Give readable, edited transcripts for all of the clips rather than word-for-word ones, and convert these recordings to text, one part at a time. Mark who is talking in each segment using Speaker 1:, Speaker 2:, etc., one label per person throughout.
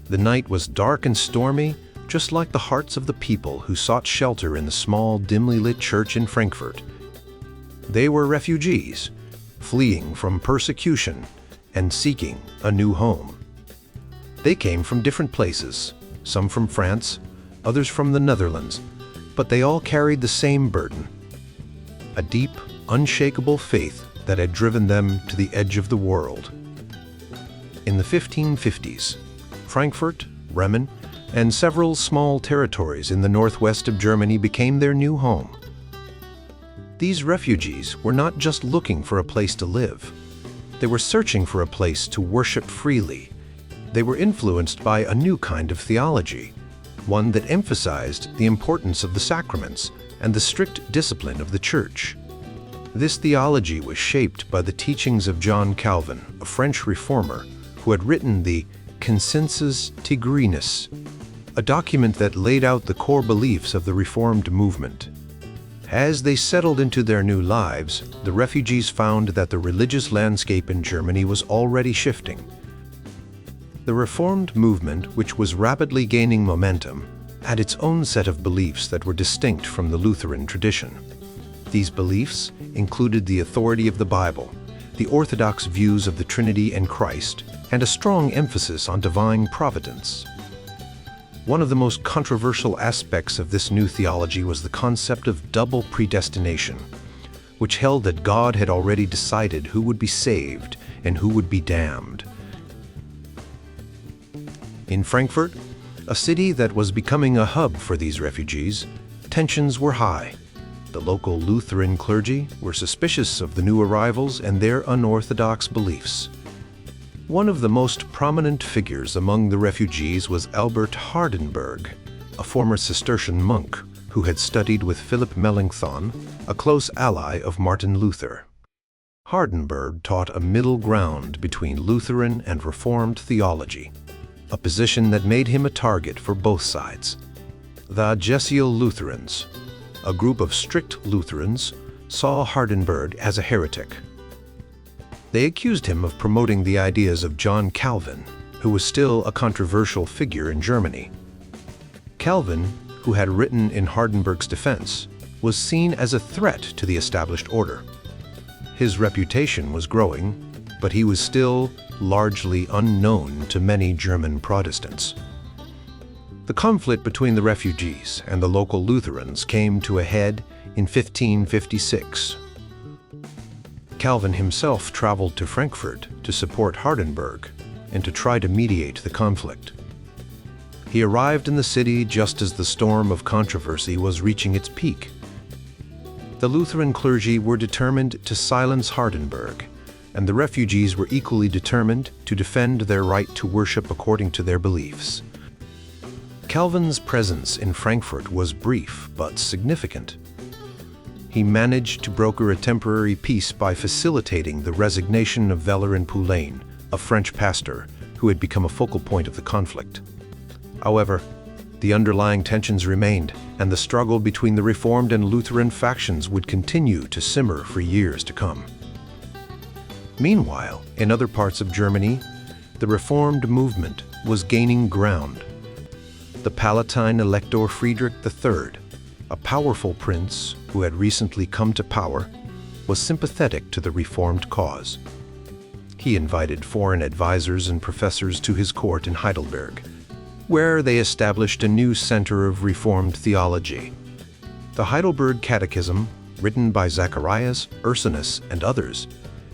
Speaker 1: The night was dark and stormy, just like the hearts of the people who sought shelter in the small, dimly lit church in Frankfurt. They were refugees, fleeing from persecution and seeking a new home. They came from different places, some from France, others from the Netherlands, but they all carried the same burden, a deep, unshakable faith that had driven them to the edge of the world. In the 1550s, Frankfurt, Bremen, and several small territories in the northwest of Germany became their new home. These refugees were not just looking for a place to live. They were searching for a place to worship freely. They were influenced by a new kind of theology, one that emphasized the importance of the sacraments and the strict discipline of the Church. This theology was shaped by the teachings of John Calvin, a French reformer who had written the Consensus Tigrinus, a document that laid out the core beliefs of the Reformed movement. As they settled into their new lives, the refugees found that the religious landscape in Germany was already shifting. The Reformed movement, which was rapidly gaining momentum, had its own set of beliefs that were distinct from the Lutheran tradition. These beliefs included the authority of the Bible, the orthodox views of the Trinity and Christ, and a strong emphasis on divine providence. One of the most controversial aspects of this new theology was the concept of double predestination, which held that God had already decided who would be saved and who would be damned. In Frankfurt, a city that was becoming a hub for these refugees, tensions were high. The local Lutheran clergy were suspicious of the new arrivals and their unorthodox beliefs. One of the most prominent figures among the refugees was Albert Hardenberg, a former Cistercian monk who had studied with Philip Melanchthon, a close ally of Martin Luther. Hardenberg taught a middle ground between Lutheran and Reformed theology, a position that made him a target for both sides. The Jesuit Lutherans, a group of strict Lutherans, saw Hardenberg as a heretic. They accused him of promoting the ideas of John Calvin, who was still a controversial figure in Germany. Calvin, who had written in Hardenberg's defense, was seen as a threat to the established order. His reputation was growing, but he was still largely unknown to many German Protestants. The conflict between the refugees and the local Lutherans came to a head in 1556. Calvin himself traveled to Frankfurt to support Hardenberg and to try to mediate the conflict. He arrived in the city just as the storm of controversy was reaching its peak. The Lutheran clergy were determined to silence Hardenberg, and the refugees were equally determined to defend their right to worship according to their beliefs. Calvin's presence in Frankfurt was brief but significant. He managed to broker a temporary peace by facilitating the resignation of Valerian Poulain, a French pastor who had become a focal point of the conflict. However, the underlying tensions remained, and the struggle between the Reformed and Lutheran factions would continue to simmer for years to come. Meanwhile, in other parts of Germany, the Reformed movement was gaining ground. The Palatine Elector Friedrich III, a powerful prince who had recently come to power, was sympathetic to the Reformed cause. He invited foreign advisors and professors to his court in Heidelberg, where they established a new center of Reformed theology. The Heidelberg Catechism, written by Zacharias, Ursinus, and others,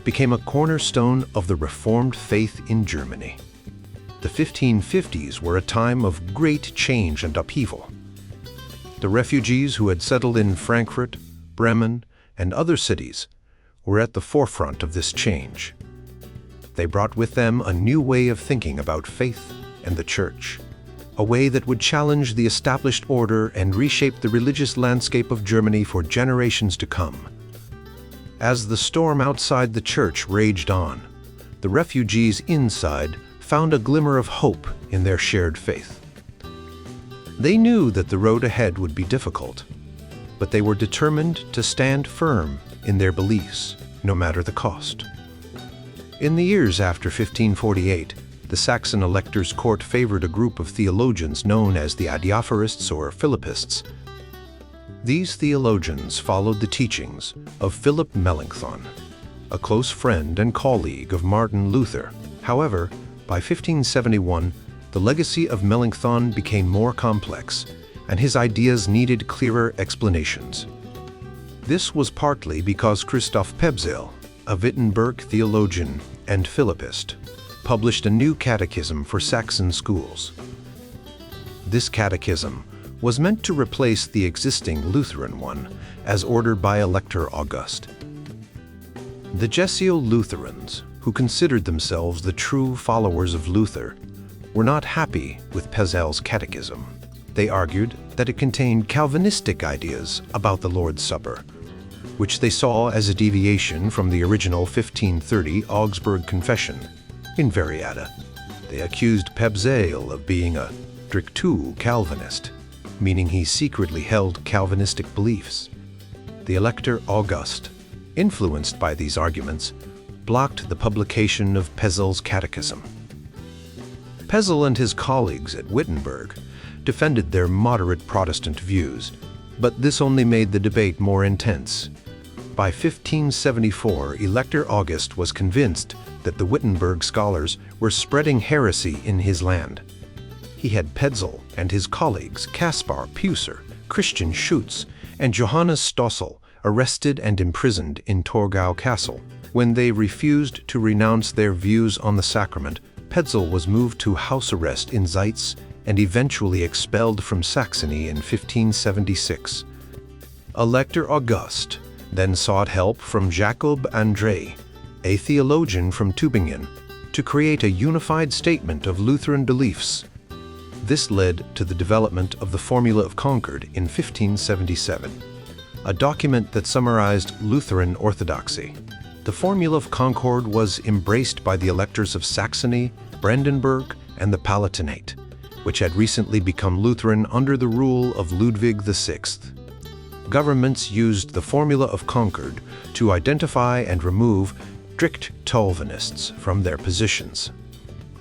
Speaker 1: became a cornerstone of the Reformed faith in Germany. The 1550s were a time of great change and upheaval. The refugees who had settled in Frankfurt, Bremen, and other cities were at the forefront of this change. They brought with them a new way of thinking about faith and the Church, a way that would challenge the established order and reshape the religious landscape of Germany for generations to come. As the storm outside the Church raged on, the refugees inside found a glimmer of hope in their shared faith. They knew that the road ahead would be difficult, but they were determined to stand firm in their beliefs, no matter the cost. In the years after 1548, the Saxon electors' court favored a group of theologians known as the Adiaphorists or Philippists. These theologians followed the teachings of Philip Melanchthon, a close friend and colleague of Martin Luther. However, by 1571, the legacy of Melanchthon became more complex, and his ideas needed clearer explanations. This was partly because Christoph Pebzel, a Wittenberg theologian and Philippist, published a new catechism for Saxon schools. This catechism was meant to replace the existing Lutheran one, as ordered by Elector August. The Jesuit-Lutherans, who considered themselves the true followers of Luther, were not happy with Pebzel's catechism. They argued that it contained Calvinistic ideas about the Lord's Supper, which they saw as a deviation from the original 1530 Augsburg Confession. In Veriata, they accused Pebzel of being a strictu Calvinist, meaning he secretly held Calvinistic beliefs. The Elector August, influenced by these arguments, blocked the publication of Pebzel's catechism. Pebzel and his colleagues at Wittenberg defended their moderate Protestant views, but this only made the debate more intense. By 1574, Elector August was convinced that the Wittenberg scholars were spreading heresy in his land. He had Pebzel and his colleagues Caspar Pucer, Christian Schutz, and Johannes Stossel arrested and imprisoned in Torgau Castle. When they refused to renounce their views on the sacrament, Pebzel was moved to house arrest in Zeitz and eventually expelled from Saxony in 1576. Elector August then sought help from Jacob André, a theologian from Tübingen, to create a unified statement of Lutheran beliefs. This led to the development of the Formula of Concord in 1577, a document that summarized Lutheran orthodoxy. The Formula of Concord was embraced by the electors of Saxony, Brandenburg, and the Palatinate, which had recently become Lutheran under the rule of Ludwig VI. Governments used the Formula of Concord to identify and remove strict Calvinists from their positions.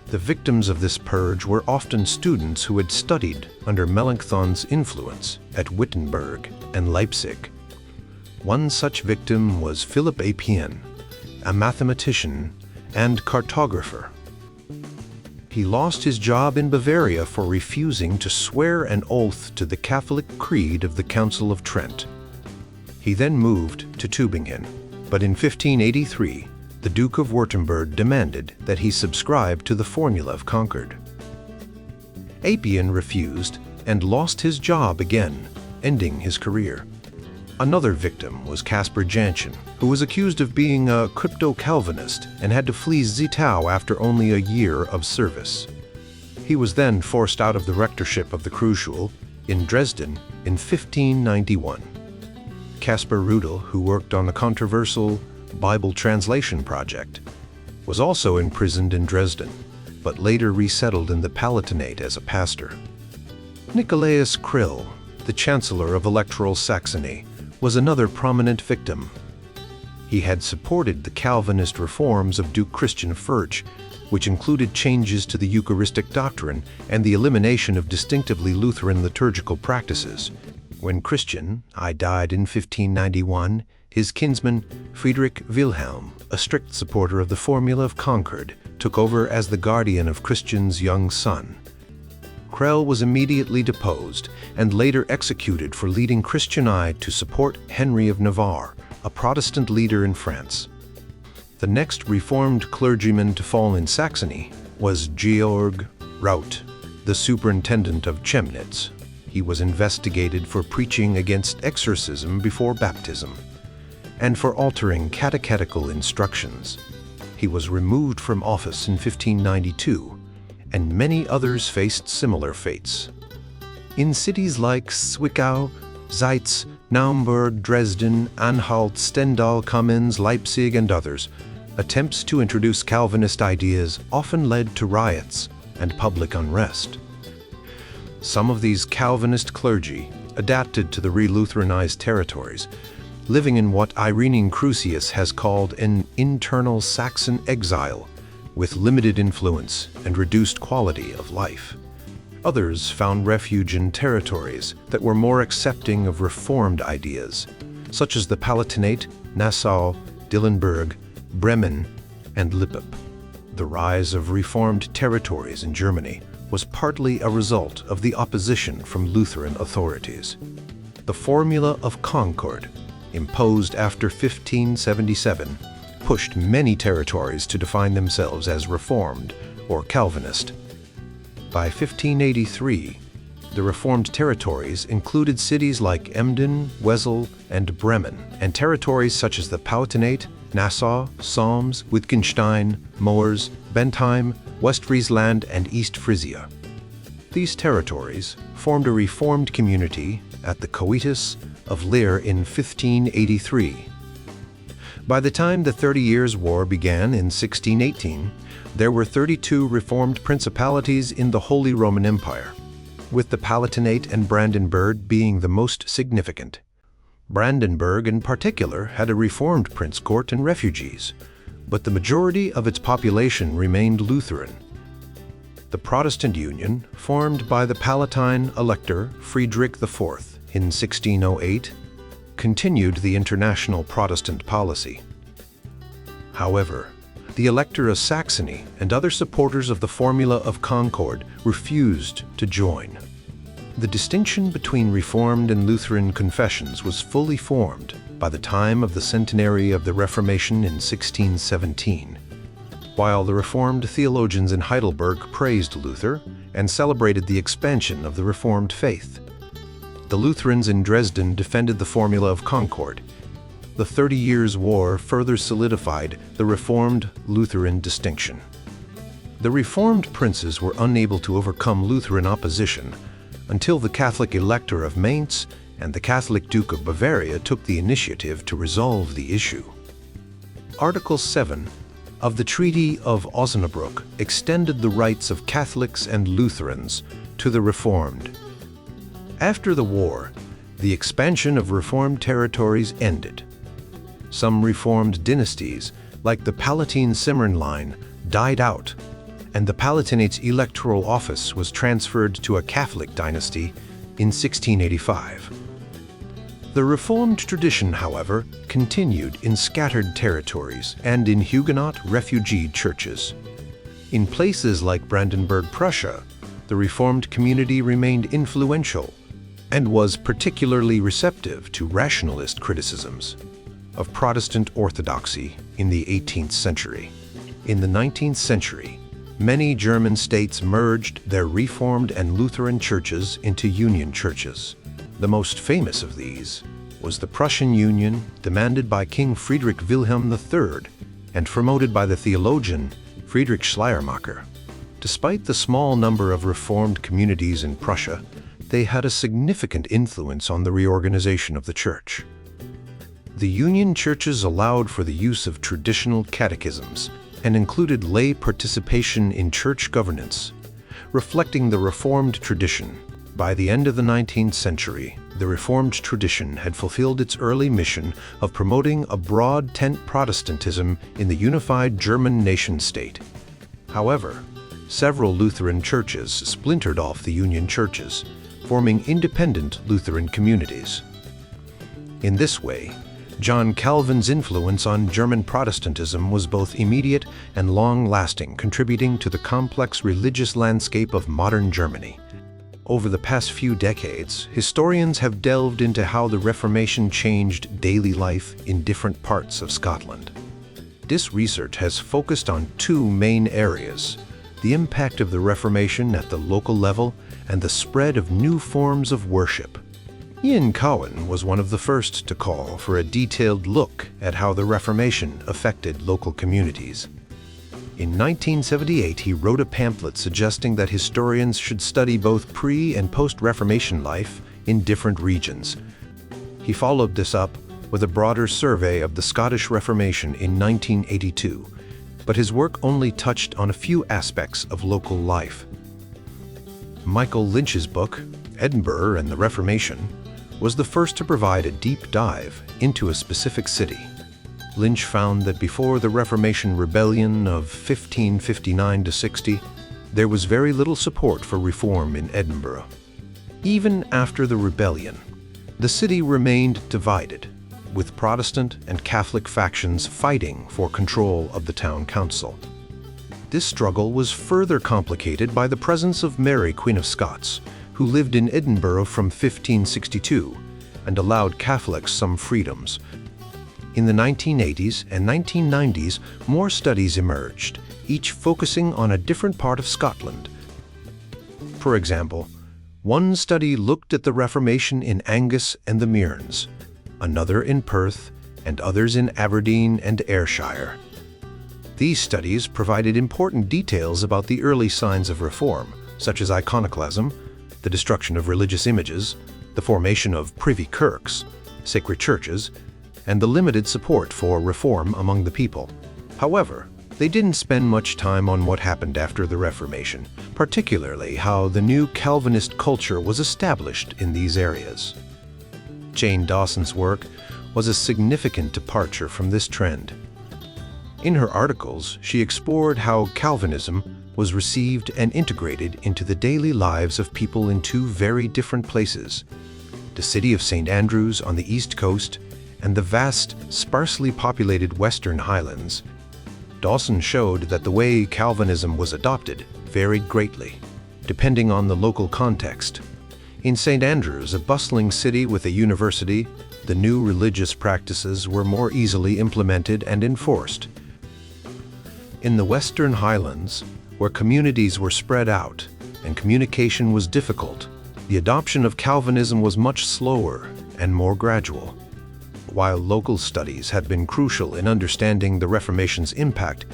Speaker 1: The victims of this purge were often students who had studied under Melanchthon's influence at Wittenberg and Leipzig. One such victim was Philip Appien, a mathematician and cartographer. He lost his job in Bavaria for refusing to swear an oath to the Catholic creed of the Council of Trent. He then moved to Tübingen, but in 1583, the Duke of Württemberg demanded that he subscribe to the Formula of Concord. Appien refused and lost his job again, ending his career. Another victim was Caspar Janssen, who was accused of being a crypto-Calvinist and had to flee Zittau after only a year of service. He was then forced out of the rectorship of the Kreisschule in Dresden in 1591. Caspar Rudel, who worked on the controversial Bible translation project, was also imprisoned in Dresden, but later resettled in the Palatinate as a pastor. Nicolaus Krill, the Chancellor of Electoral Saxony, was another prominent victim. He had supported the Calvinist reforms of Duke Christian Furch, which included changes to the Eucharistic doctrine and the elimination of distinctively Lutheran liturgical practices. When Christian I died in 1591, his kinsman Friedrich Wilhelm, a strict supporter of the Formula of Concord, took over as the guardian of Christian's young son. Krell was immediately deposed and later executed for leading Christian I to support Henry of Navarre, a Protestant leader in France. The next Reformed clergyman to fall in Saxony was Georg Raut, the superintendent of Chemnitz. He was investigated for preaching against exorcism before baptism and for altering catechetical instructions. He was removed from office in 1592, and many others faced similar fates. In cities like Zwickau, Zeitz, Naumburg, Dresden, Anhalt, Stendal, Kamenz, Leipzig, and others, attempts to introduce Calvinist ideas often led to riots and public unrest. Some of these Calvinist clergy adapted to the re-Lutheranized territories, living in what Irenene Crucius has called an internal Saxon exile, with limited influence and reduced quality of life. Others found refuge in territories that were more accepting of Reformed ideas, such as the Palatinate, Nassau, Dillenburg, Bremen, and Lippe. The rise of Reformed territories in Germany was partly a result of the opposition from Lutheran authorities. The Formula of Concord, imposed after 1577, pushed many territories to define themselves as Reformed or Calvinist. By 1583, the Reformed territories included cities like Emden, Wesel, and Bremen, and territories such as the Palatinate, Nassau, Solms, Wittgenstein, Moers, Bentheim, Westfriesland, and East Frisia. These territories formed a Reformed community at the Coitus of Leer in 1583. By the time the 30 Years' War began in 1618, there were 32 Reformed principalities in the Holy Roman Empire, with the Palatinate and Brandenburg being the most significant. Brandenburg in particular had a Reformed prince court and refugees, but the majority of its population remained Lutheran. The Protestant Union, formed by the Palatine Elector Friedrich IV in 1608, continued the international Protestant policy. However, the Elector of Saxony and other supporters of the Formula of Concord refused to join. The distinction between Reformed and Lutheran confessions was fully formed by the time of the centenary of the Reformation in 1617, while the Reformed theologians in Heidelberg praised Luther and celebrated the expansion of the Reformed faith. The Lutherans in Dresden defended the Formula of Concord. The 30 Years' War further solidified the Reformed-Lutheran distinction. The Reformed princes were unable to overcome Lutheran opposition until the Catholic Elector of Mainz and the Catholic Duke of Bavaria took the initiative to resolve the issue. Article 7 of the Treaty of Osnabrück extended the rights of Catholics and Lutherans to the Reformed. After the war, the expansion of Reformed territories ended. Some Reformed dynasties, like the Palatine-Cimmern line, died out, and the Palatinate's electoral office was transferred to a Catholic dynasty in 1685. The Reformed tradition, however, continued in scattered territories and in Huguenot refugee churches. In places like Brandenburg, Prussia, the Reformed community remained influential and was particularly receptive to rationalist criticisms of Protestant orthodoxy in the 18th century. In the 19th century, many German states merged their Reformed and Lutheran churches into union churches. The most famous of these was the Prussian Union, demanded by King Friedrich Wilhelm III and promoted by the theologian Friedrich Schleiermacher. Despite the small number of Reformed communities in Prussia, they had a significant influence on the reorganization of the church. The union churches allowed for the use of traditional catechisms and included lay participation in church governance, reflecting the Reformed tradition. By the end of the 19th century, the Reformed tradition had fulfilled its early mission of promoting a broad tent Protestantism in the unified German nation-state. However, several Lutheran churches splintered off the union churches, forming independent Lutheran communities. In this way, John Calvin's influence on German Protestantism was both immediate and long-lasting, contributing to the complex religious landscape of modern Germany. Over the past few decades, historians have delved into how the Reformation changed daily life in different parts of Scotland. This research has focused on two main areas: the impact of the Reformation at the local level and the spread of new forms of worship. Ian Cowan was one of the first to call for a detailed look at how the Reformation affected local communities. In 1978, he wrote a pamphlet suggesting that historians should study both pre- and post-Reformation life in different regions. He followed this up with a broader survey of the Scottish Reformation in 1982, but his work only touched on a few aspects of local life. Michael Lynch's book, Edinburgh and the Reformation, was the first to provide a deep dive into a specific city. Lynch found that before the Reformation Rebellion of 1559–60, there was very little support for reform in Edinburgh. Even after the rebellion, the city remained divided, with Protestant and Catholic factions fighting for control of the town council. This struggle was further complicated by the presence of Mary, Queen of Scots, who lived in Edinburgh from 1562 and allowed Catholics some freedoms. In the 1980s and 1990s, more studies emerged, each focusing on a different part of Scotland. For example, one study looked at the Reformation in Angus and the Mearns, another in Perth, and others in Aberdeen and Ayrshire. These studies provided important details about the early signs of reform, such as iconoclasm, the destruction of religious images, the formation of privy kirks, sacred churches, and the limited support for reform among the people. However, they didn't spend much time on what happened after the Reformation, particularly how the new Calvinist culture was established in these areas. Jane Dawson's work was a significant departure from this trend. In her articles, she explored how Calvinism was received and integrated into the daily lives of people in two very different places: the city of St. Andrews on the East Coast and the vast, sparsely populated Western Highlands. Dawson showed that the way Calvinism was adopted varied greatly, depending on the local context. In St. Andrews, a bustling city with a university, the new religious practices were more easily implemented and enforced. In the Western Highlands, where communities were spread out and communication was difficult, the adoption of Calvinism was much slower and more gradual. While local studies have been crucial in understanding the Reformation's impact,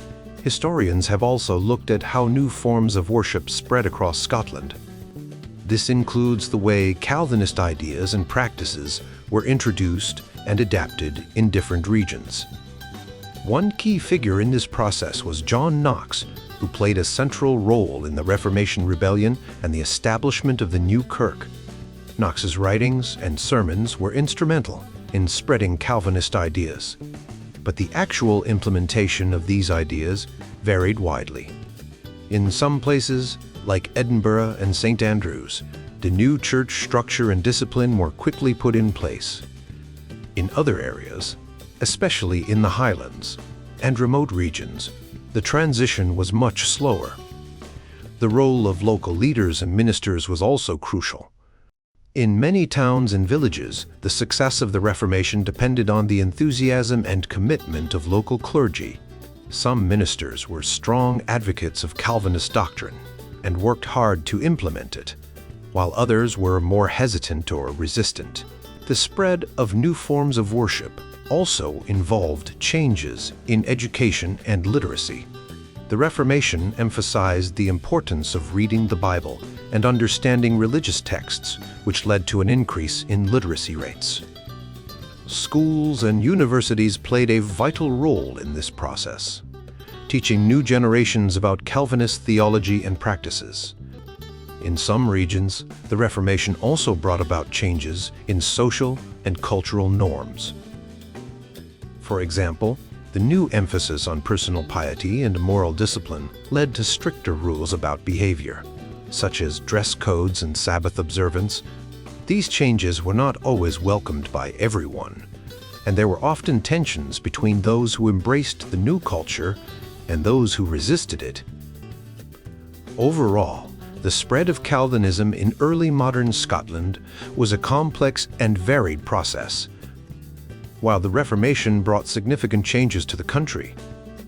Speaker 1: historians have also looked at how new forms of worship spread across Scotland. This includes the way Calvinist ideas and practices were introduced and adapted in different regions. One key figure in this process was John Knox, who played a central role in the Reformation Rebellion and the establishment of the new kirk. Knox's writings and sermons were instrumental in spreading Calvinist ideas, but the actual implementation of these ideas varied widely. In some places, like Edinburgh and St. Andrews, the new church structure and discipline were quickly put in place. In other areas, especially in the Highlands and remote regions, the transition was much slower. The role of local leaders and ministers was also crucial. In many towns and villages, the success of the Reformation depended on the enthusiasm and commitment of local clergy. Some ministers were strong advocates of Calvinist doctrine and worked hard to implement it, while others were more hesitant or resistant. The spread of new forms of worship also involved changes in education and literacy. The Reformation emphasized the importance of reading the Bible and understanding religious texts, which led to an increase in literacy rates. Schools and universities played a vital role in this process, teaching new generations about Calvinist theology and practices. In some regions, the Reformation also brought about changes in social and cultural norms. For example, the new emphasis on personal piety and moral discipline led to stricter rules about behavior, such as dress codes and Sabbath observance. These changes were not always welcomed by everyone, and there were often tensions between those who embraced the new culture and those who resisted it. Overall, the spread of Calvinism in early modern Scotland was a complex and varied process. While the Reformation brought significant changes to the country,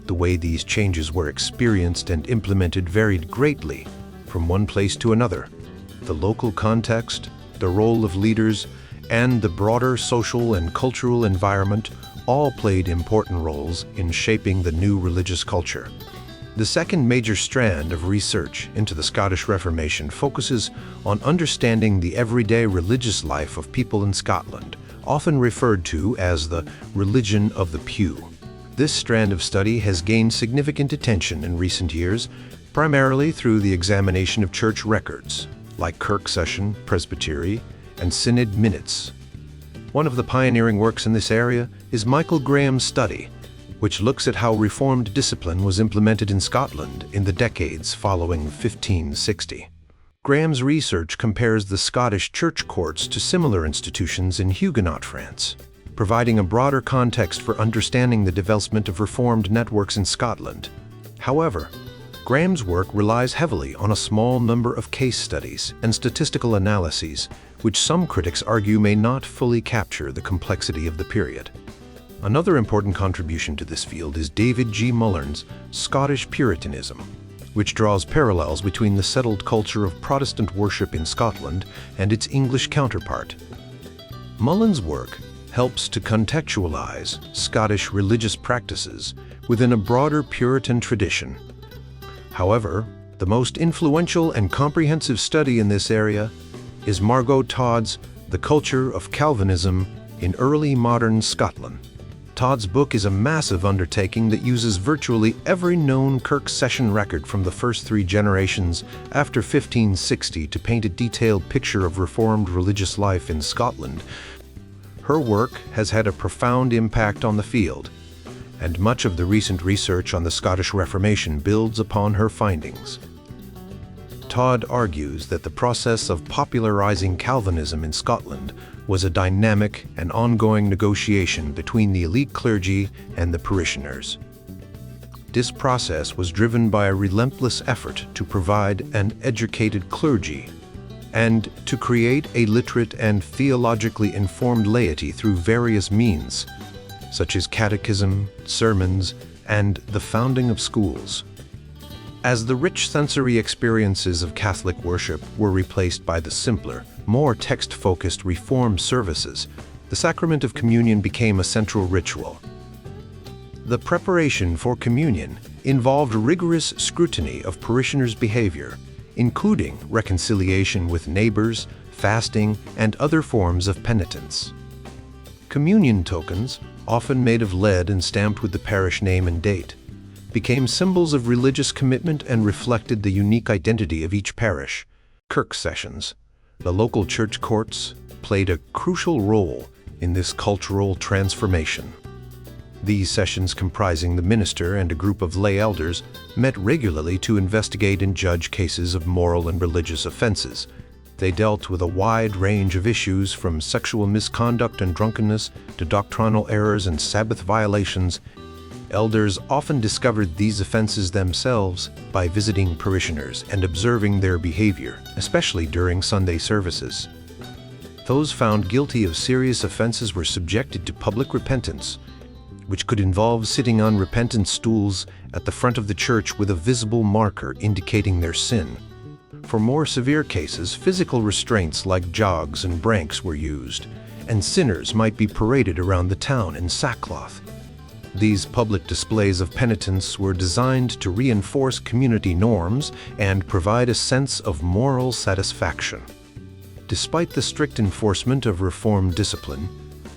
Speaker 1: the way these changes were experienced and implemented varied greatly from one place to another. The local context, the role of leaders, and the broader social and cultural environment all played important roles in shaping the new religious culture. The second major strand of research into the Scottish Reformation focuses on understanding the everyday religious life of people in Scotland, often referred to as the religion of the pew. This strand of study has gained significant attention in recent years, primarily through the examination of church records, like Kirk Session, Presbytery, and Synod minutes. One of the pioneering works in this area is Michael Graham's study, which looks at how Reformed discipline was implemented in Scotland in the decades following 1560. Graham's research compares the Scottish church courts to similar institutions in Huguenot France, providing a broader context for understanding the development of Reformed networks in Scotland. However, Graham's work relies heavily on a small number of case studies and statistical analyses, which some critics argue may not fully capture the complexity of the period. Another important contribution to this field is David G. Mullen's Scottish Puritanism, which draws parallels between the settled culture of Protestant worship in Scotland and its English counterpart. Mullen's work helps to contextualize Scottish religious practices within a broader Puritan tradition. However, the most influential and comprehensive study in this area is Margot Todd's The Culture of Calvinism in Early Modern Scotland. Todd's book is a massive undertaking that uses virtually every known Kirk session record from the first three generations after 1560 to paint a detailed picture of Reformed religious life in Scotland. Her work has had a profound impact on the field, and much of the recent research on the Scottish Reformation builds upon her findings. Todd argues that the process of popularizing Calvinism in Scotland was a dynamic and ongoing negotiation between the elite clergy and the parishioners. This process was driven by a relentless effort to provide an educated clergy and to create a literate and theologically informed laity through various means, such as catechism, sermons, and the founding of schools. As the rich sensory experiences of Catholic worship were replaced by the simpler, more text-focused Reformed services, the sacrament of communion became a central ritual. The preparation for communion involved rigorous scrutiny of parishioners' behavior, including reconciliation with neighbors, fasting, and other forms of penitence. Communion tokens, often made of lead and stamped with the parish name and date, became symbols of religious commitment and reflected the unique identity of each parish. Kirk sessions, the local church courts, played a crucial role in this cultural transformation. These sessions, comprising the minister and a group of lay elders, met regularly to investigate and judge cases of moral and religious offenses. They dealt with a wide range of issues from sexual misconduct and drunkenness to doctrinal errors and Sabbath violations. Elders often discovered these offenses themselves by visiting parishioners and observing their behavior, especially during Sunday services. Those found guilty of serious offenses were subjected to public repentance, which could involve sitting on repentant stools at the front of the church with a visible marker indicating their sin. For more severe cases, physical restraints like jogs and branks were used, and sinners might be paraded around the town in sackcloth. These public displays of penitence were designed to reinforce community norms and provide a sense of moral satisfaction. Despite the strict enforcement of Reformed discipline,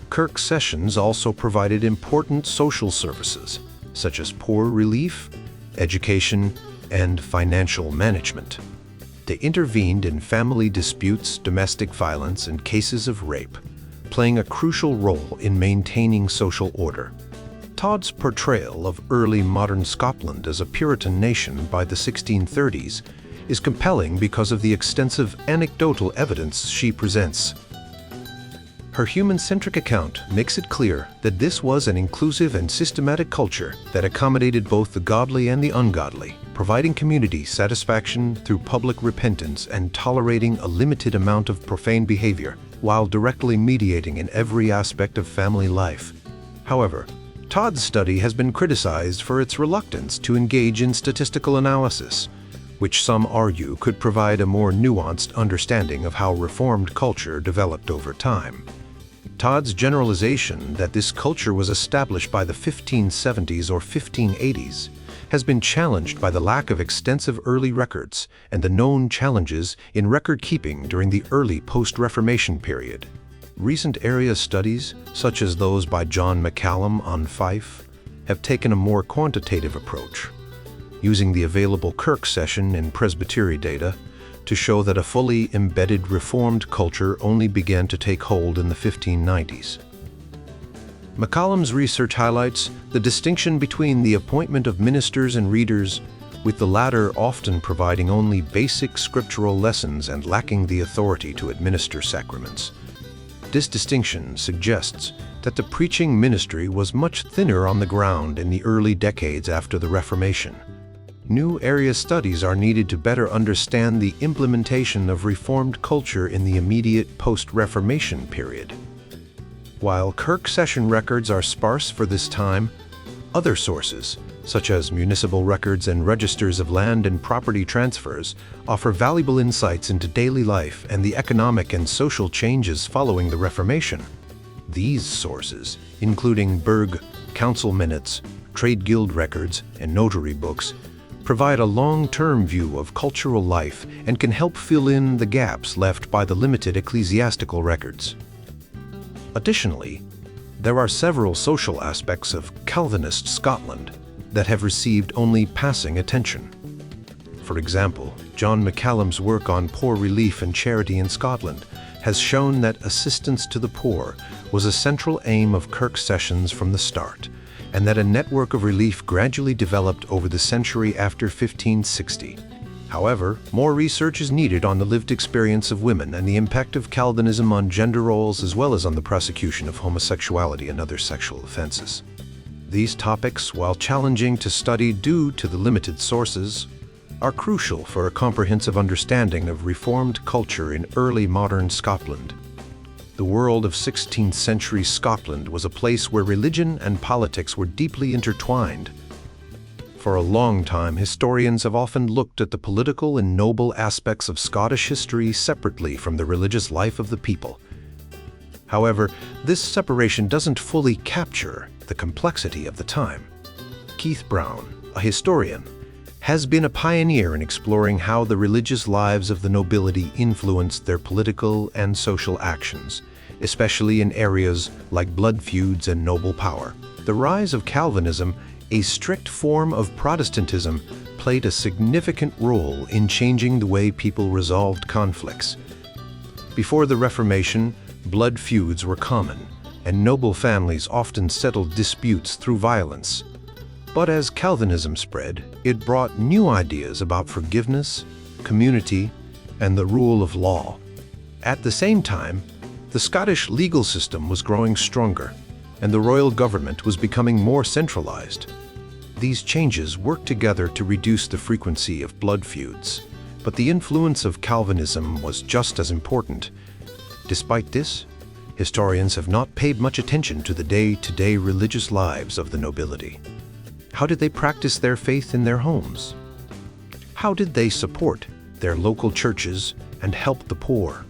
Speaker 1: Kirk sessions also provided important social services, such as poor relief, education, and financial management. They intervened in family disputes, domestic violence, and cases of rape, playing a crucial role in maintaining social order. Todd's portrayal of early modern Scotland as a Puritan nation by the 1630s is compelling because of the extensive anecdotal evidence she presents. Her human-centric account makes it clear that this was an inclusive and systematic culture that accommodated both the godly and the ungodly, providing community satisfaction through public repentance and tolerating a limited amount of profane behavior, while directly mediating in every aspect of family life. However, Todd's study has been criticized for its reluctance to engage in statistical analysis, which some argue could provide a more nuanced understanding of how Reformed culture developed over time. Todd's generalization that this culture was established by the 1570s or 1580s has been challenged by the lack of extensive early records and the known challenges in record-keeping during the early post-Reformation period. Recent area studies, such as those by John McCallum on Fife, have taken a more quantitative approach, using the available Kirk session and presbytery data to show that a fully embedded Reformed culture only began to take hold in the 1590s. McCollum's research highlights the distinction between the appointment of ministers and readers, with the latter often providing only basic scriptural lessons and lacking the authority to administer sacraments. This distinction suggests that the preaching ministry was much thinner on the ground in the early decades after the Reformation. New area studies are needed to better understand the implementation of Reformed culture in the immediate post-Reformation period. While Kirk session records are sparse for this time, other sources, such as municipal records and registers of land and property transfers, offer valuable insights into daily life and the economic and social changes following the Reformation. These sources, including burgh, council minutes, trade guild records, and notary books, provide a long-term view of cultural life and can help fill in the gaps left by the limited ecclesiastical records. Additionally, there are several social aspects of Calvinist Scotland that have received only passing attention. For example, John McCallum's work on poor relief and charity in Scotland has shown that assistance to the poor was a central aim of Kirk sessions from the start, and that a network of relief gradually developed over the century after 1560. However, more research is needed on the lived experience of women and the impact of Calvinism on gender roles, as well as on the prosecution of homosexuality and other sexual offenses. These topics, while challenging to study due to the limited sources, are crucial for a comprehensive understanding of Reformed culture in early modern Scotland. The world of 16th century Scotland was a place where religion and politics were deeply intertwined. For a long time, historians have often looked at the political and noble aspects of Scottish history separately from the religious life of the people. However, this separation doesn't fully capture the complexity of the time. Keith Brown, a historian, has been a pioneer in exploring how the religious lives of the nobility influenced their political and social actions, especially in areas like blood feuds and noble power. The rise of Calvinism, a strict form of Protestantism, played a significant role in changing the way people resolved conflicts. Before the Reformation, blood feuds were common, and noble families often settled disputes through violence. But as Calvinism spread, it brought new ideas about forgiveness, community, and the rule of law. At the same time, the Scottish legal system was growing stronger, and the royal government was becoming more centralized. These changes worked together to reduce the frequency of blood feuds, but the influence of Calvinism was just as important. Despite this, historians have not paid much attention to the day-to-day religious lives of the nobility. How did they practice their faith in their homes? How did they support their local churches and help the poor?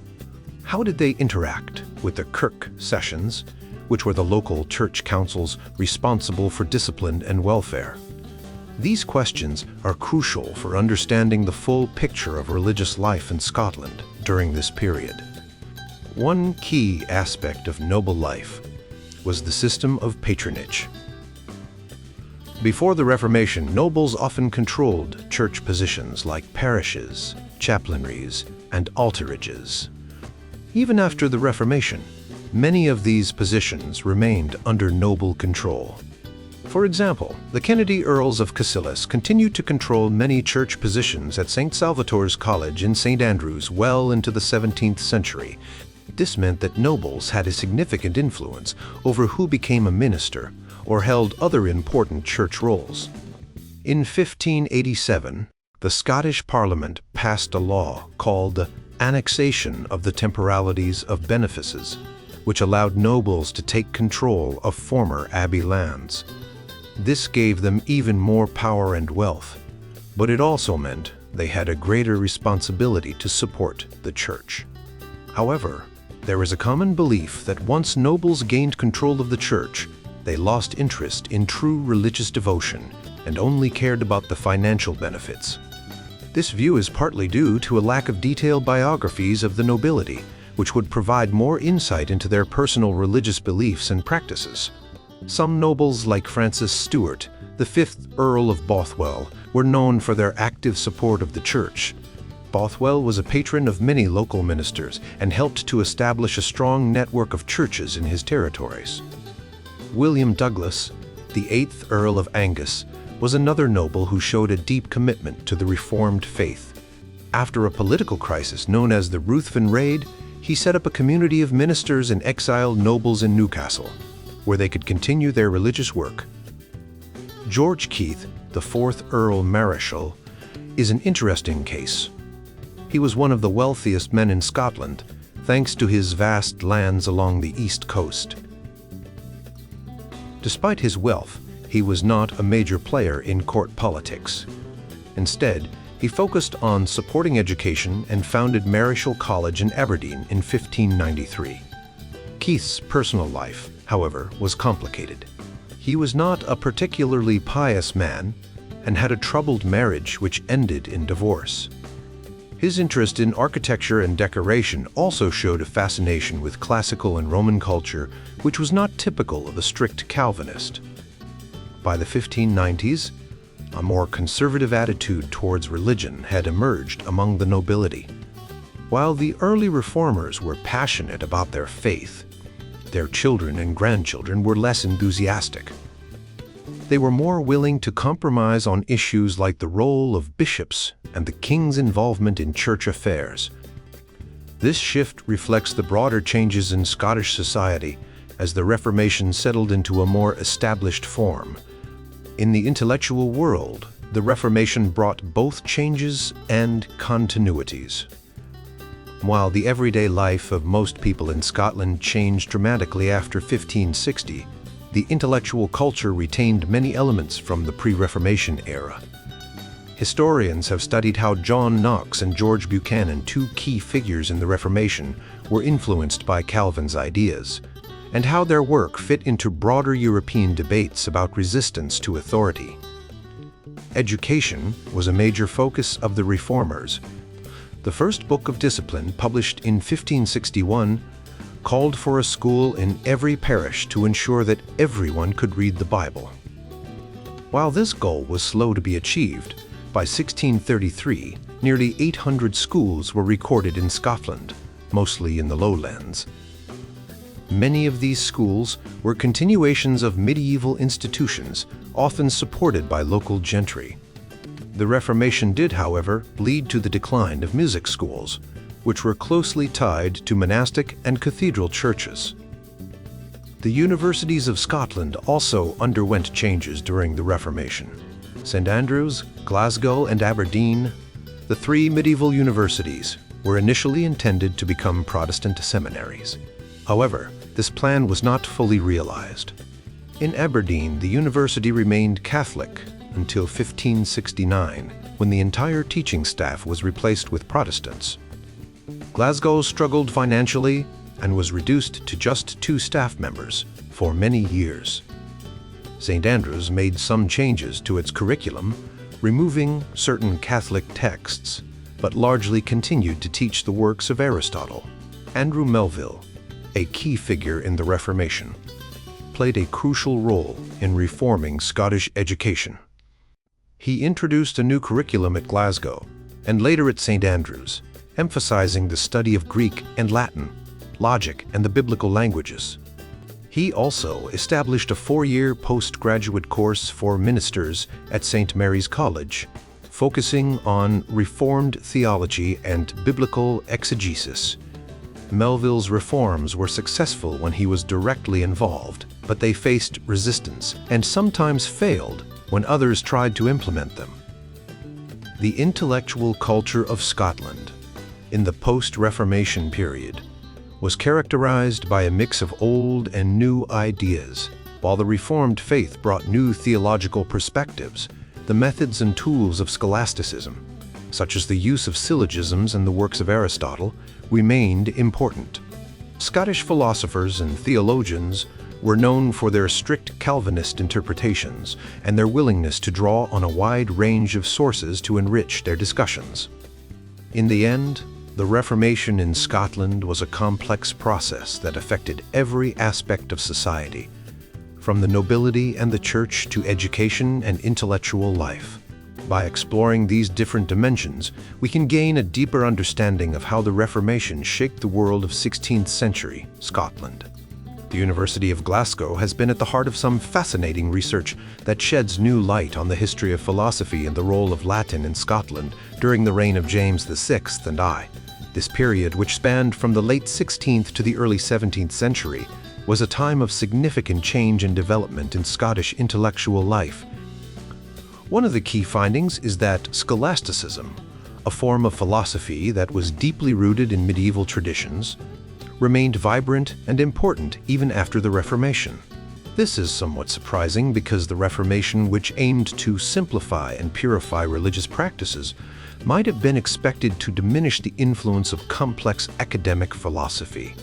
Speaker 1: How did they interact with the Kirk sessions, which were the local church councils responsible for discipline and welfare? These questions are crucial for understanding the full picture of religious life in Scotland during this period. One key aspect of noble life was the system of patronage. Before the Reformation, nobles often controlled church positions like parishes, chaplainries, and alterages. Even after the Reformation, many of these positions remained under noble control. For example, the Kennedy Earls of Cassilis continued to control many church positions at St. Salvator's College in St. Andrews well into the 17th century. This meant that nobles had a significant influence over who became a minister or held other important church roles. In 1587, the Scottish Parliament passed a law called the Annexation of the Temporalities of Benefices, which allowed nobles to take control of former abbey lands. This gave them even more power and wealth, but it also meant they had a greater responsibility to support the church. However, there is a common belief that once nobles gained control of the church, they lost interest in true religious devotion and only cared about the financial benefits. This view is partly due to a lack of detailed biographies of the nobility, which would provide more insight into their personal religious beliefs and practices. Some nobles like Francis Stuart, the 5th Earl of Bothwell, were known for their active support of the church. Bothwell was a patron of many local ministers and helped to establish a strong network of churches in his territories. William Douglas, the 8th Earl of Angus, was another noble who showed a deep commitment to the Reformed faith. After a political crisis known as the Ruthven Raid, he set up a community of ministers and exiled nobles in Newcastle, where they could continue their religious work. George Keith, the 4th Earl Marischal, is an interesting case. He was one of the wealthiest men in Scotland, thanks to his vast lands along the east coast. Despite his wealth, he was not a major player in court politics. Instead, he focused on supporting education and founded Marischal College in Aberdeen in 1593. Keith's personal life, however, was complicated. He was not a particularly pious man and had a troubled marriage which ended in divorce. His interest in architecture and decoration also showed a fascination with classical and Roman culture, which was not typical of a strict Calvinist. By the 1590s, a more conservative attitude towards religion had emerged among the nobility. While the early reformers were passionate about their faith, their children and grandchildren were less enthusiastic. They were more willing to compromise on issues like the role of bishops and the king's involvement in church affairs. This shift reflects the broader changes in Scottish society as the Reformation settled into a more established form. In the intellectual world, the Reformation brought both changes and continuities. While the everyday life of most people in Scotland changed dramatically after 1560, the intellectual culture retained many elements from the pre-Reformation era. Historians have studied how John Knox and George Buchanan, two key figures in the Reformation, were influenced by Calvin's ideas, and how their work fit into broader European debates about resistance to authority. Education was a major focus of the Reformers. The first book of discipline, published in 1561, called for a school in every parish to ensure that everyone could read the Bible. While this goal was slow to be achieved, by 1633, nearly 800 schools were recorded in Scotland, mostly in the lowlands. Many of these schools were continuations of medieval institutions, often supported by local gentry. The Reformation did, however, lead to the decline of music schools, which were closely tied to monastic and cathedral churches. The universities of Scotland also underwent changes during the Reformation. St. Andrews, Glasgow, and Aberdeen, the three medieval universities, were initially intended to become Protestant seminaries. However, this plan was not fully realized. In Aberdeen, the university remained Catholic until 1569, when the entire teaching staff was replaced with Protestants. Glasgow struggled financially and was reduced to just 2 staff members for many years. St. Andrews made some changes to its curriculum, removing certain Catholic texts, but largely continued to teach the works of Aristotle. Andrew Melville, a key figure in the Reformation, played a crucial role in reforming Scottish education. He introduced a new curriculum at Glasgow and later at St. Andrews, emphasizing the study of Greek and Latin, logic, and the biblical languages. He also established a 4-year postgraduate course for ministers at St. Mary's College, focusing on Reformed theology and biblical exegesis. Melville's reforms were successful when he was directly involved, but they faced resistance and sometimes failed when others tried to implement them. The intellectual culture of Scotland in the post-Reformation period was characterized by a mix of old and new ideas. While the Reformed faith brought new theological perspectives, the methods and tools of scholasticism, such as the use of syllogisms and the works of Aristotle, remained important. Scottish philosophers and theologians were known for their strict Calvinist interpretations and their willingness to draw on a wide range of sources to enrich their discussions. In the end, the Reformation in Scotland was a complex process that affected every aspect of society, from the nobility and the church to education and intellectual life. By exploring these different dimensions, we can gain a deeper understanding of how the Reformation shaped the world of 16th century Scotland. The University of Glasgow has been at the heart of some fascinating research that sheds new light on the history of philosophy and the role of Latin in Scotland during the reign of James VI and I. This period, which spanned from the late 16th to the early 17th century, was a time of significant change and development in Scottish intellectual life. One of the key findings is that scholasticism, a form of philosophy that was deeply rooted in medieval traditions, remained vibrant and important even after the Reformation. This is somewhat surprising because the Reformation, which aimed to simplify and purify religious practices, might have been expected to diminish the influence of complex academic philosophy.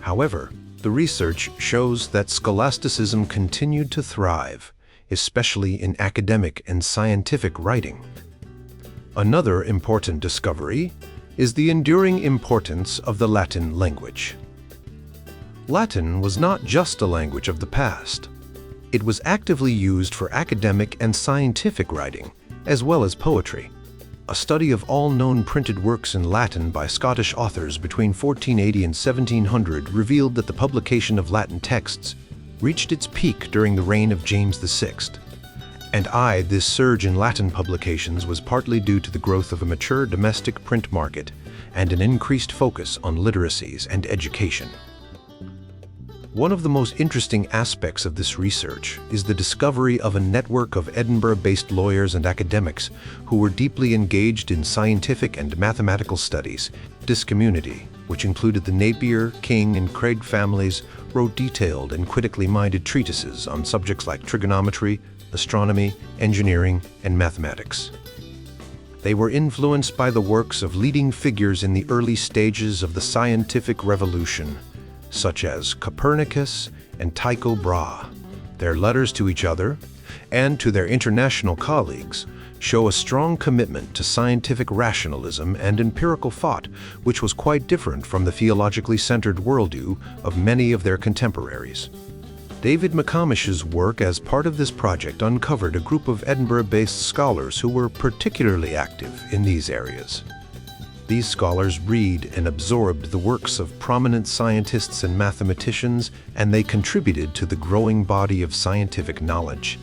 Speaker 1: However, the research shows that scholasticism continued to thrive, especially in academic and scientific writing. Another important discovery is the enduring importance of the Latin language. Latin was not just a language of the past. It was actively used for academic and scientific writing, as well as poetry. A study of all known printed works in Latin by Scottish authors between 1480 and 1700 revealed that the publication of Latin texts reached its peak during the reign of James VI. This surge in Latin publications was partly due to the growth of a mature domestic print market and an increased focus on literacies and education. One of the most interesting aspects of this research is the discovery of a network of Edinburgh-based lawyers and academics who were deeply engaged in scientific and mathematical studies. This community, which included the Napier, King, and Craig families, wrote detailed and critically minded treatises on subjects like trigonometry, astronomy, engineering, and mathematics. They were influenced by the works of leading figures in the early stages of the scientific revolution, such as Copernicus and Tycho Brahe. Their letters to each other and to their international colleagues show a strong commitment to scientific rationalism and empirical thought, which was quite different from the theologically centered worldview of many of their contemporaries. David McCamish's work as part of this project uncovered a group of Edinburgh-based scholars who were particularly active in these areas. These scholars read and absorbed the works of prominent scientists and mathematicians, and they contributed to the growing body of scientific knowledge.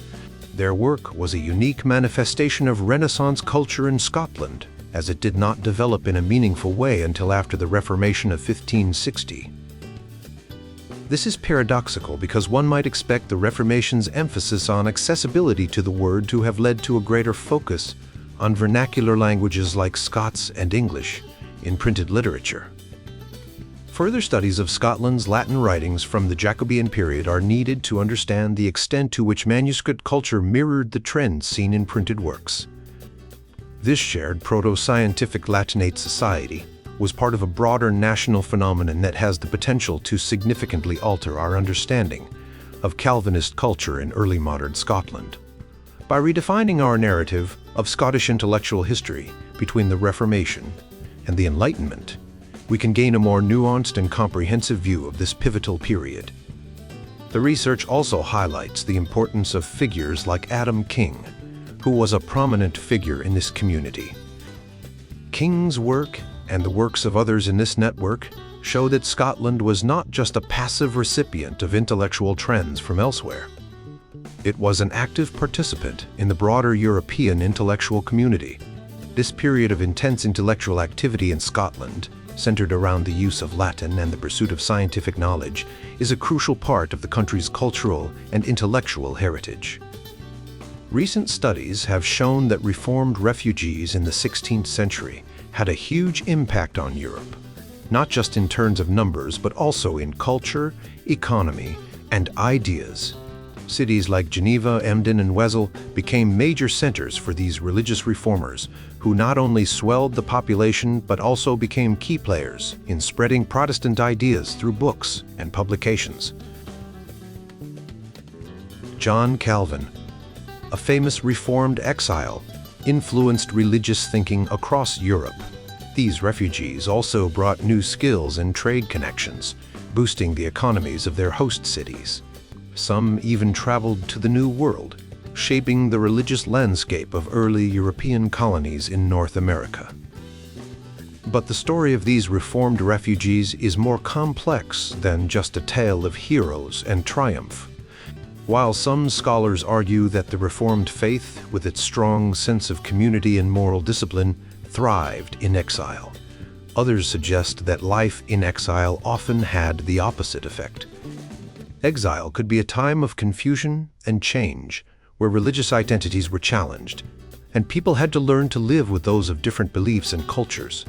Speaker 1: Their work was a unique manifestation of Renaissance culture in Scotland, as it did not develop in a meaningful way until after the Reformation of 1560. This is paradoxical because one might expect the Reformation's emphasis on accessibility to the word to have led to a greater focus on vernacular languages like Scots and English in printed literature. Further studies of Scotland's Latin writings from the Jacobean period are needed to understand the extent to which manuscript culture mirrored the trends seen in printed works. This shared proto-scientific Latinate society was part of a broader national phenomenon that has the potential to significantly alter our understanding of Calvinist culture in early modern Scotland. By redefining our narrative of Scottish intellectual history between the Reformation and the Enlightenment, we can gain a more nuanced and comprehensive view of this pivotal period. The research also highlights the importance of figures like Adam King, who was a prominent figure in this community. King's work and the works of others in this network show that Scotland was not just a passive recipient of intellectual trends from elsewhere. It was an active participant in the broader European intellectual community. This period of intense intellectual activity in Scotland, centered around the use of Latin and the pursuit of scientific knowledge, is a crucial part of the country's cultural and intellectual heritage. Recent studies have shown that Reformed refugees in the 16th century had a huge impact on Europe, not just in terms of numbers, but also in culture, economy, and ideas. Cities like Geneva, Emden, and Wesel became major centers for these religious reformers, who not only swelled the population but also became key players in spreading Protestant ideas through books and publications. John Calvin, a famous Reformed exile, influenced religious thinking across Europe. These refugees also brought new skills and trade connections, boosting the economies of their host cities. Some even traveled to the New World, shaping the religious landscape of early European colonies in North America. But the story of these Reformed refugees is more complex than just a tale of heroes and triumph. While some scholars argue that the Reformed faith, with its strong sense of community and moral discipline, thrived in exile, others suggest that life in exile often had the opposite effect. Exile could be a time of confusion and change, where religious identities were challenged, and people had to learn to live with those of different beliefs and cultures.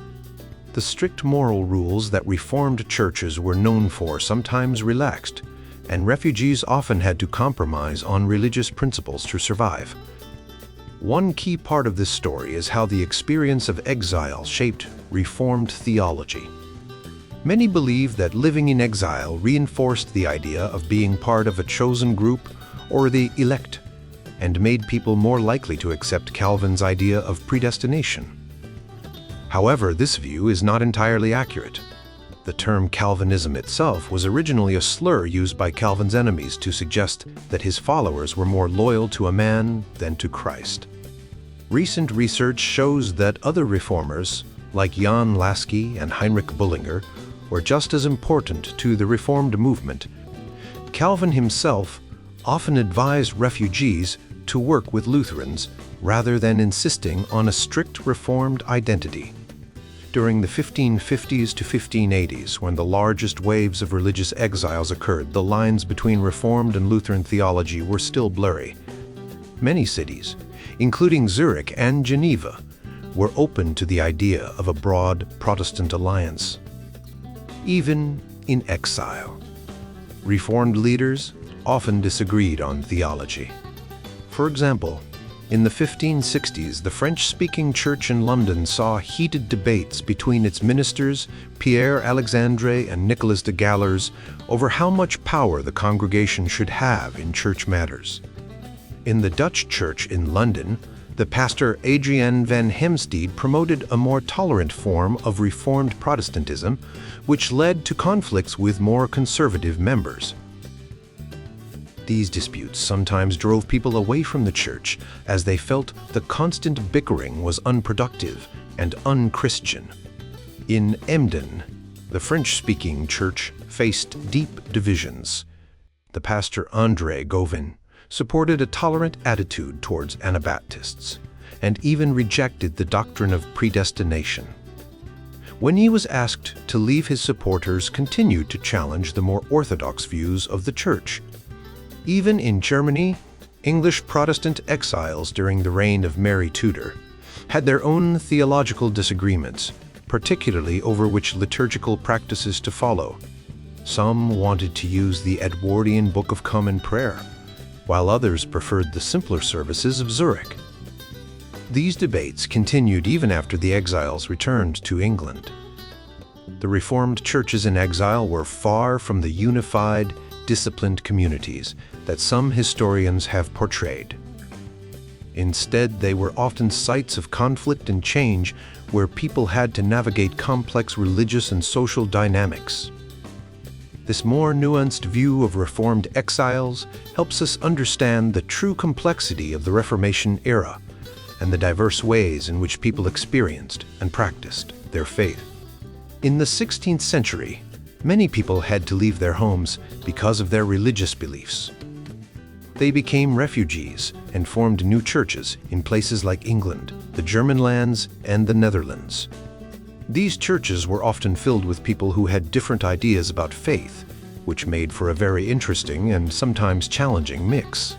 Speaker 1: The strict moral rules that Reformed churches were known for sometimes relaxed, and refugees often had to compromise on religious principles to survive. One key part of this story is how the experience of exile shaped Reformed theology. Many believe that living in exile reinforced the idea of being part of a chosen group or the elect, and made people more likely to accept Calvin's idea of predestination. However, this view is not entirely accurate. The term Calvinism itself was originally a slur used by Calvin's enemies to suggest that his followers were more loyal to a man than to Christ. Recent research shows that other reformers, like Jan Lasky and Heinrich Bullinger, were just as important to the Reformed movement. Calvin himself often advised refugees to work with Lutherans rather than insisting on a strict Reformed identity. During the 1550s to 1580s, when the largest waves of religious exiles occurred, the lines between Reformed and Lutheran theology were still blurry. Many cities, including Zurich and Geneva, were open to the idea of a broad Protestant alliance. Even in exile, Reformed leaders often disagreed on theology. For example, in the 1560s, the French-speaking church in London saw heated debates between its ministers, Pierre Alexandre and Nicolas de Galers, over how much power the congregation should have in church matters. In the Dutch church in London, the pastor Adrian van Hemstede promoted a more tolerant form of Reformed Protestantism, which led to conflicts with more conservative members. These disputes sometimes drove people away from the church as they felt the constant bickering was unproductive and unchristian. In Emden, the French-speaking church faced deep divisions. The pastor André Gauvin supported a tolerant attitude towards Anabaptists and even rejected the doctrine of predestination. When he was asked to leave, his supporters continued to challenge the more orthodox views of the church. Even in Germany, English Protestant exiles during the reign of Mary Tudor had their own theological disagreements, particularly over which liturgical practices to follow. Some wanted to use the Edwardian Book of Common Prayer, while others preferred the simpler services of Zurich. These debates continued even after the exiles returned to England. The Reformed churches in exile were far from the unified, disciplined communities that some historians have portrayed. Instead, they were often sites of conflict and change where people had to navigate complex religious and social dynamics. This more nuanced view of Reformed exiles helps us understand the true complexity of the Reformation era and the diverse ways in which people experienced and practiced their faith. In the 16th century, many people had to leave their homes because of their religious beliefs. They became refugees and formed new churches in places like England, the German lands, and the Netherlands. These churches were often filled with people who had different ideas about faith, which made for a very interesting and sometimes challenging mix.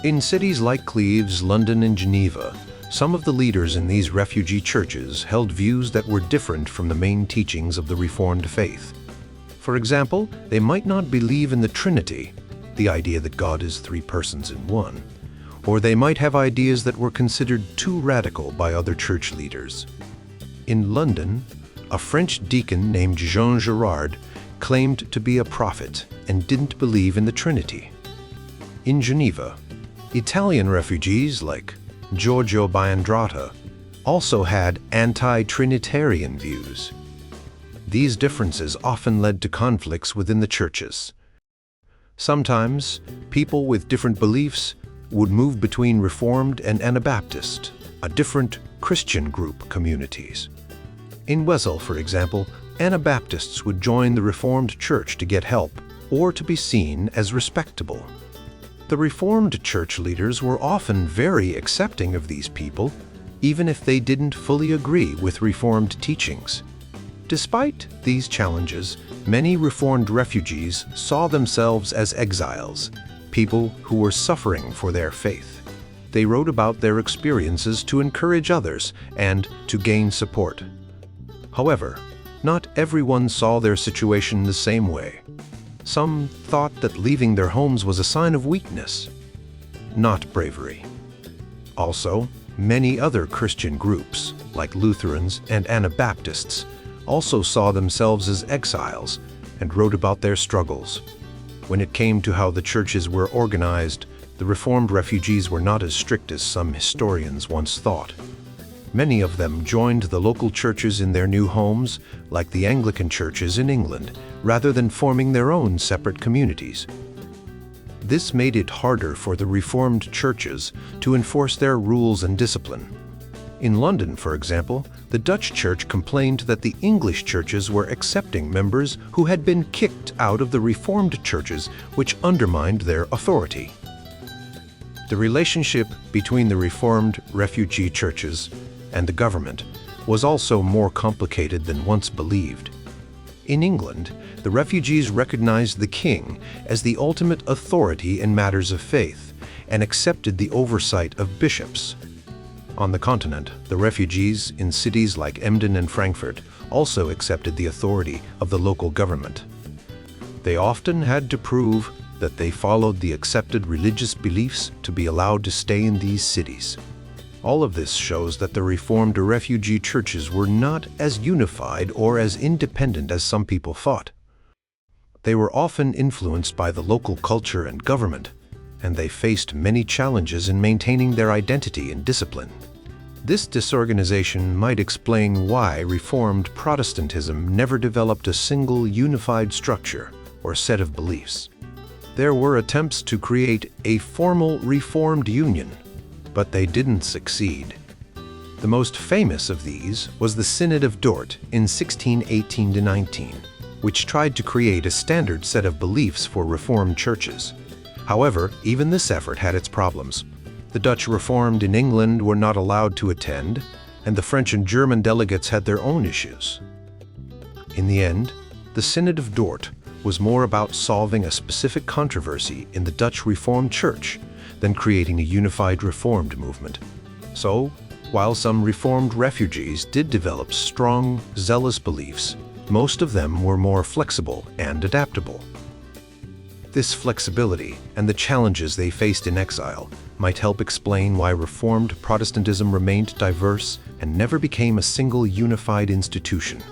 Speaker 1: In cities like Cleves, London, and Geneva, some of the leaders in these refugee churches held views that were different from the main teachings of the Reformed faith. For example, they might not believe in the Trinity, the idea that God is three persons in one, or they might have ideas that were considered too radical by other church leaders. In London, a French deacon named Jean Girard claimed to be a prophet and didn't believe in the Trinity. In Geneva, Italian refugees like Giorgio Biandrata also had anti-Trinitarian views. These differences often led to conflicts within the churches. Sometimes, people with different beliefs would move between Reformed and Anabaptist, a different Christian group communities. In Wesel, for example, Anabaptists would join the Reformed Church to get help or to be seen as respectable. The Reformed Church leaders were often very accepting of these people, even if they didn't fully agree with Reformed teachings. Despite these challenges, many Reformed refugees saw themselves as exiles, people who were suffering for their faith. They wrote about their experiences to encourage others and to gain support. However, not everyone saw their situation the same way. Some thought that leaving their homes was a sign of weakness, not bravery. Also, many other Christian groups, like Lutherans and Anabaptists, also saw themselves as exiles and wrote about their struggles. When it came to how the churches were organized, the Reformed refugees were not as strict as some historians once thought. Many of them joined the local churches in their new homes, like the Anglican churches in England, rather than forming their own separate communities. This made it harder for the Reformed churches to enforce their rules and discipline. In London, for example, the Dutch church complained that the English churches were accepting members who had been kicked out of the Reformed churches, which undermined their authority. The relationship between the Reformed refugee churches and the government was also more complicated than once believed. In England, the refugees recognized the king as the ultimate authority in matters of faith and accepted the oversight of bishops. On the continent, the refugees in cities like Emden and Frankfurt also accepted the authority of the local government. They often had to prove that they followed the accepted religious beliefs to be allowed to stay in these cities. All of this shows that the Reformed or refugee churches were not as unified or as independent as some people thought. They were often influenced by the local culture and government, and they faced many challenges in maintaining their identity and discipline. This disorganization might explain why Reformed Protestantism never developed a single unified structure or set of beliefs. There were attempts to create a formal Reformed union, but they didn't succeed. The most famous of these was the Synod of Dort in 1618-19, which tried to create a standard set of beliefs for Reformed churches. However, even this effort had its problems. The Dutch Reformed in England were not allowed to attend, and the French and German delegates had their own issues. In the end, the Synod of Dort was more about solving a specific controversy in the Dutch Reformed Church than creating a unified Reformed movement. So, while some Reformed refugees did develop strong, zealous beliefs, most of them were more flexible and adaptable. This flexibility and the challenges they faced in exile might help explain why Reformed Protestantism remained diverse and never became a single unified institution.